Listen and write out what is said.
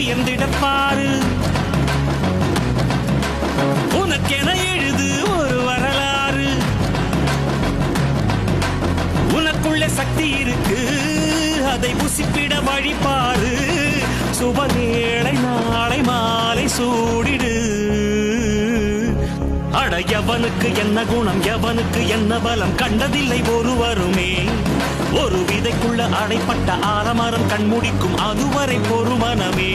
உயர்ந்திடப்பாரு. உனக்கென எழுது ஒரு வரலாறு. உனக்குள்ள சக்தி இருக்கு, அதை புசிப்பிட வழிபாரு. சுபவேளை நாளை மாலை சூடிடு. அட எவனுக்கு என்ன குணம், எவனுக்கு என்ன பலம், கண்டதில்லை ஒருவருமே. ஒரு விதைக்குள்ள அடைப்பட்ட ஆலமரம் கண்முடிக்கும் அதுவரை பொறுமனமே.